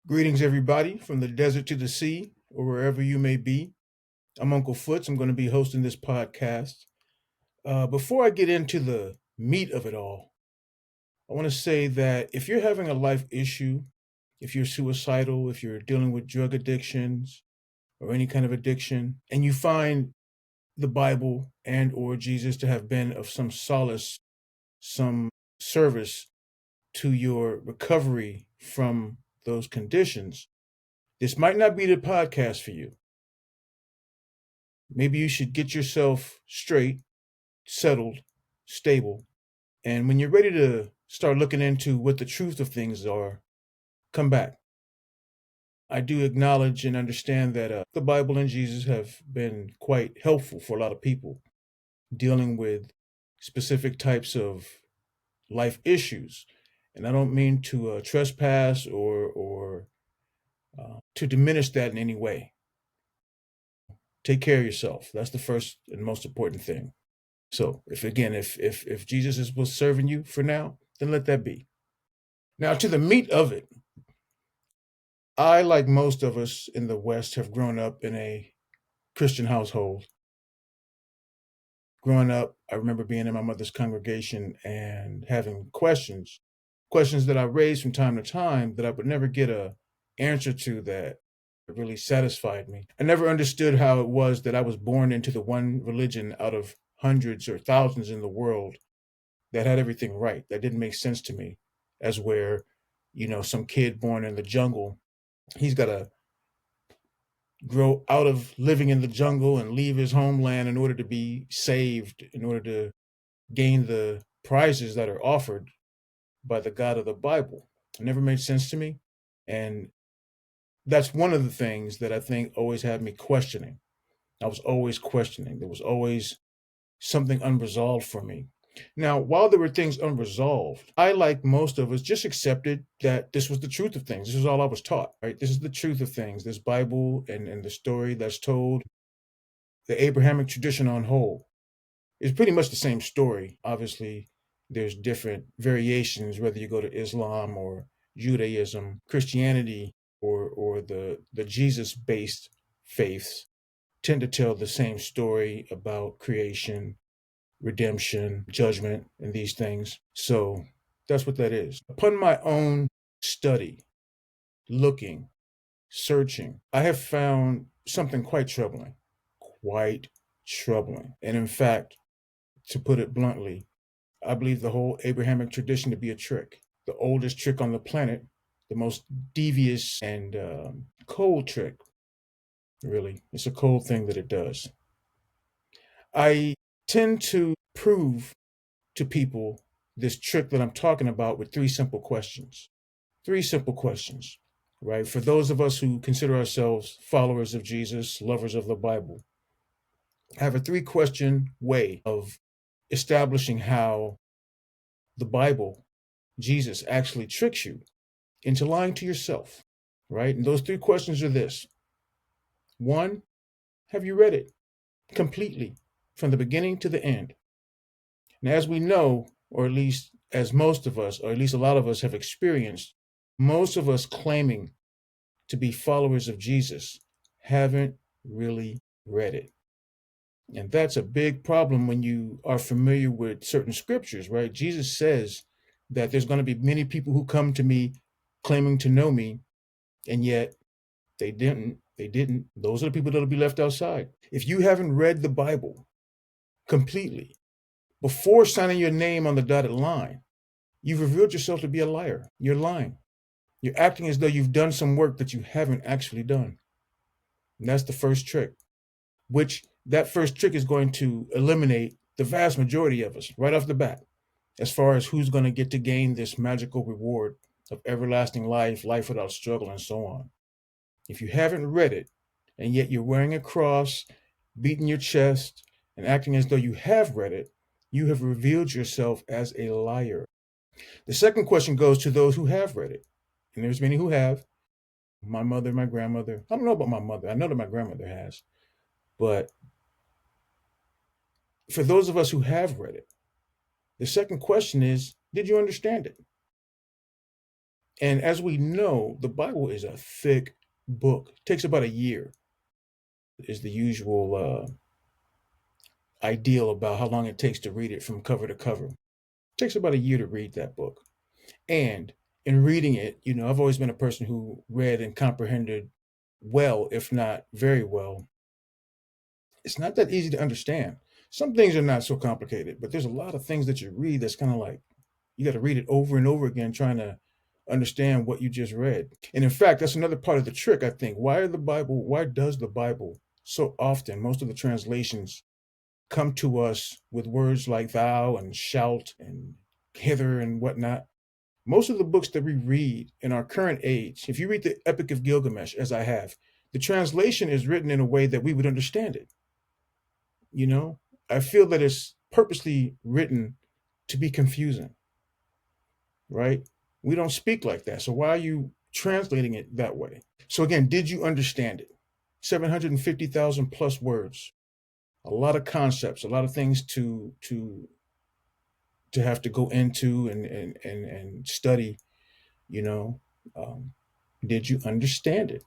Greetings, everybody, from the desert to the sea, or wherever you may be. I'm Uncle Foots. I'm going to be hosting this podcast. Before I get into the meat of it all, I want to say that if you're having a life issue, if you're suicidal, if you're dealing with drug addictions or any kind of addiction, and you find the Bible and or Jesus to have been of some solace, some service to your recovery from those conditions, this might not be the podcast for you. Maybe you should get yourself straight, settled, stable. And when you're ready to start looking into what the truth of things are, come back. I do acknowledge and understand that the Bible and Jesus have been quite helpful for a lot of people dealing with specific types of life issues. And I don't mean to trespass or to diminish that in any way. Take care of yourself. That's the first and most important thing. So if Jesus is what's serving you for now, then let that be. Now to the meat of it. I, like most of us in the West, have grown up in a Christian household. Growing up, I remember being in my mother's congregation and having questions that I raised from time to time that I would never get a answer to that really satisfied me. I never understood how it was that I was born into the one religion out of hundreds or thousands in the world that had everything right. That didn't make sense to me, as where, some kid born in the jungle, he's got to grow out of living in the jungle and leave his homeland in order to be saved, in order to gain the prizes that are offered by the God of the Bible. It never made sense to me. And that's one of the things that I think always had me questioning. I was always questioning. There was always something unresolved for me. Now, while there were things unresolved, I, like most of us, just accepted that this was the truth of things. This is all I was taught, right? This is the truth of things. This Bible and the story that's told, the Abrahamic tradition on whole, is pretty much the same story. Obviously, there's different variations, whether you go to Islam or Judaism, Christianity, or the Jesus-based faiths tend to tell the same story about creation, redemption, judgment, and these things. So that's what that is. Upon my own study, looking, searching, I have found something quite troubling. Quite troubling. And in fact, to put it bluntly, I believe the whole Abrahamic tradition to be a trick. The oldest trick on the planet, the most devious and cold trick, really. It's a cold thing that it does. I tend to prove to people this trick that I'm talking about with three simple questions. Three simple questions, right? For those of us who consider ourselves followers of Jesus, lovers of the Bible, I have a three-question way of establishing how the Bible, Jesus, actually tricks you into lying to yourself, right? And those three questions are this. One, have you read it completely from the beginning to the end? And as we know, or at least as most of us, or at least a lot of us have experienced, most of us claiming to be followers of Jesus haven't really read it. And that's a big problem when you are familiar with certain scriptures, right? Jesus says that there's going to be many people who come to me claiming to know me, and yet they didn't. They didn't. Those are the people that'll be left outside. If you haven't read the Bible completely before signing your name on the dotted line, you've revealed yourself to be a liar. You're lying. You're acting as though you've done some work that you haven't actually done. And that's the first trick, which that first trick is going to eliminate the vast majority of us right off the bat, as far as who's going to get to gain this magical reward of everlasting life, life without struggle, and so on. If you haven't read it, and yet you're wearing a cross, beating your chest, and acting as though you have read it, you have revealed yourself as a liar. The second question goes to those who have read it. And there's many who have. My mother, my grandmother. I don't know about my mother. I know that my grandmother has. But for those of us who have read it, the second question is, did you understand it? And as we know, the Bible is a thick book. It takes about a year, is the usual ideal about how long it takes to read it from cover to cover. It takes about a year to read that book. And in reading it, I've always been a person who read and comprehended well, if not very well. It's not that easy to understand. Some things are not so complicated, but there's a lot of things that you read that's kind of like you got to read it over and over again trying to understand what you just read. And in fact, that's another part of the trick, I think. Why does the Bible so often, most of the translations come to us with words like thou and shout and hither and whatnot? Most of the books that we read in our current age, if you read the Epic of Gilgamesh, as I have, the translation is written in a way that we would understand it. You know, I feel that it's purposely written to be confusing, right? We don't speak like that. So why are you translating it that way? So again, did you understand it? 750,000 plus words, a lot of concepts, a lot of things to have to go into and study, you know. Um, did you understand it?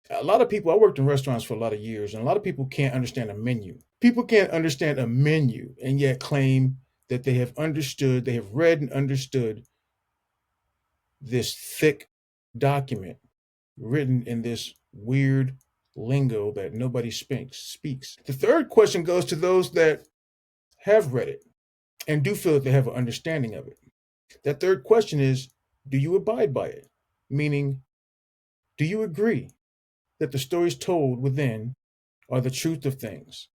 A lot of people, I worked in restaurants for a lot of years, and a lot of people can't understand a menu. People can't understand a menu and yet claim that they have read and understood this thick document written in this weird lingo that nobody speaks. The third question goes to those that have read it and do feel that they have an understanding of it. That third question is, do you abide by it? Meaning, do you agree that the stories told within are the truth of things?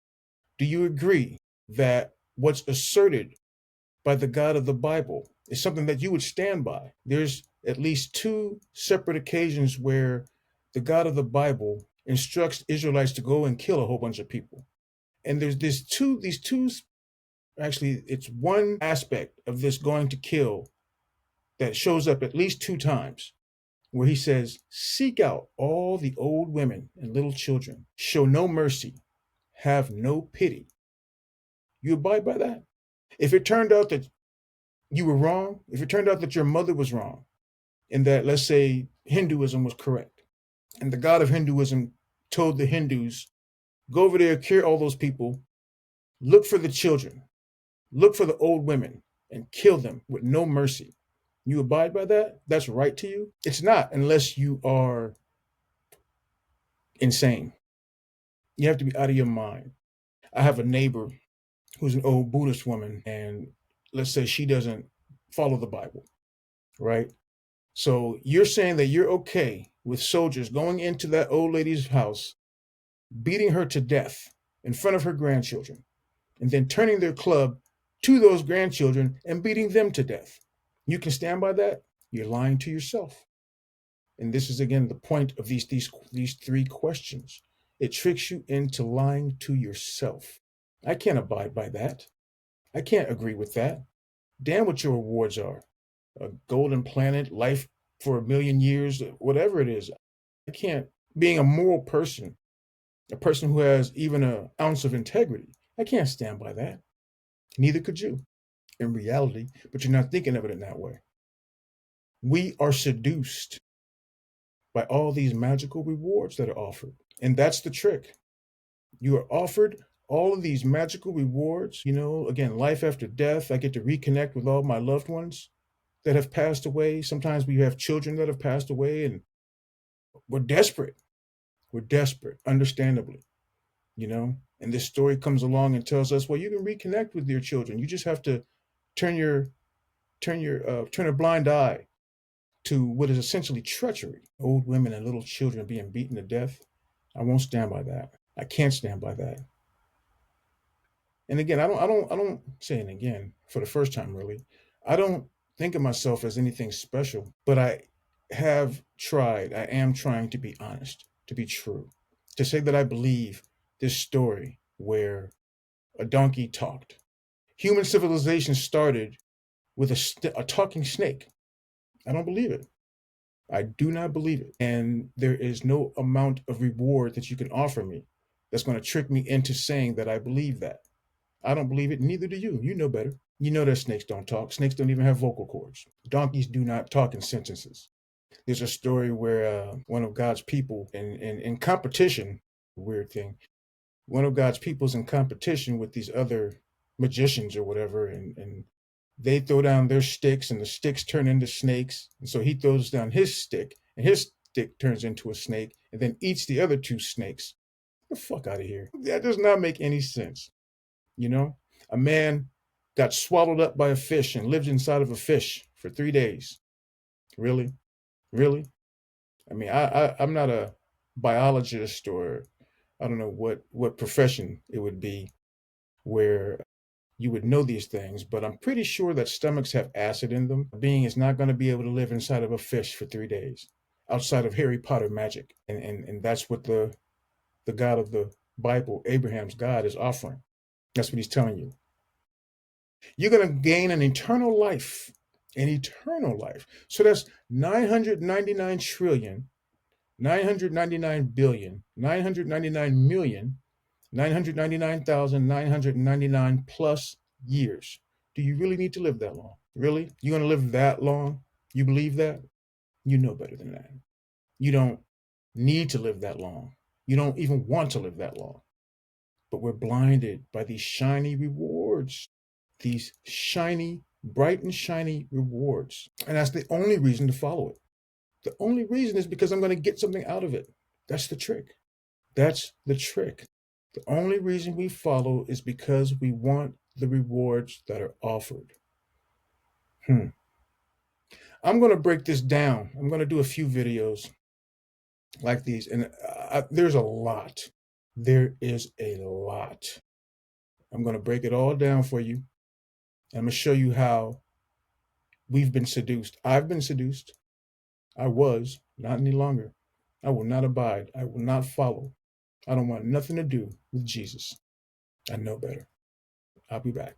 Do you agree that what's asserted by the God of the Bible is something that you would stand by? There's at least two separate occasions where the God of the Bible instructs Israelites to go and kill a whole bunch of people. And there's these two, actually, it's one aspect of this going to kill that shows up at least two times where he says, seek out all the old women and little children, show no mercy, have no pity. You abide by that? If it turned out that you were wrong, if it turned out that your mother was wrong, and that, let's say, Hinduism was correct, and the God of Hinduism told the Hindus, go over there, cure all those people, look for the children, look for the old women, and kill them with no mercy. You abide by that? That's right to you? It's not, unless you are insane. You have to be out of your mind. I have a neighbor who's an old Buddhist woman, and let's say she doesn't follow the Bible, right? So you're saying that you're okay with soldiers going into that old lady's house, beating her to death in front of her grandchildren, and then turning their club to those grandchildren and beating them to death. You can stand by that? You're lying to yourself. And this is again the point of these three questions. It tricks you into lying to yourself. I can't abide by that. I can't agree with that. Damn what your rewards are. A golden planet, life for 1,000,000 years, whatever it is. I can't, being a moral person, a person who has even an ounce of integrity, I can't stand by that. Neither could you in reality, but you're not thinking of it in that way. We are seduced by all these magical rewards that are offered. And that's the trick. You are offered all of these magical rewards, again, life after death. I get to reconnect with all my loved ones that have passed away. Sometimes we have children that have passed away, and we're desperate. We're desperate, understandably, And this story comes along and tells us, well, you can reconnect with your children. You just have to turn a blind eye to what is essentially treachery. Old women and little children being beaten to death. I won't stand by that. I can't stand by that. And again, I don't saying again for the first time really. I don't think of myself as anything special, but I am trying to be honest, to be true, to say that I believe this story where a donkey talked. Human civilization started with a talking snake. I don't believe it. I do not believe it. And there is no amount of reward that you can offer me that's going to trick me into saying that I believe that. I don't believe it. Neither do you. You know better. You know that snakes don't talk. Snakes don't even have vocal cords. Donkeys do not talk in sentences. There's a story where one of God's people in competition, weird thing, one of God's people's in competition with these other magicians or whatever, and they throw down their sticks and the sticks turn into snakes. And so he throws down his stick and his stick turns into a snake and then eats the other two snakes. Get the fuck out of here. That does not make any sense. You know, a man got swallowed up by a fish and lived inside of a fish for 3 days. Really? Really? I mean, I'm not a biologist, or I don't know what profession it would be where you would know these things, but I'm pretty sure that stomachs have acid in them. A being is not going to be able to live inside of a fish for 3 days outside of Harry Potter magic. And that's what the God of the Bible, Abraham's God, is offering. That's what he's telling you. You're going to gain an eternal life. An eternal life. So that's 999 trillion, 999 billion, 999 million, 999,999 plus years. Do you really need to live that long? Really? You're going to live that long? You believe that? You know better than that. You don't need to live that long. You don't even want to live that long. But we're blinded by these shiny rewards, these shiny, bright and shiny rewards. And that's the only reason to follow it. The only reason is because I'm going to get something out of it. That's the trick. That's the trick. The only reason we follow is because we want the rewards that are offered. I'm going to break this down. I'm going to do a few videos like these. And there's a lot. There is a lot. I'm going to break it all down for you. I'm going to show you how we've been seduced. I've been seduced. I was, not any longer. I will not abide. I will not follow. I don't want nothing to do with Jesus. I know better. I'll be back.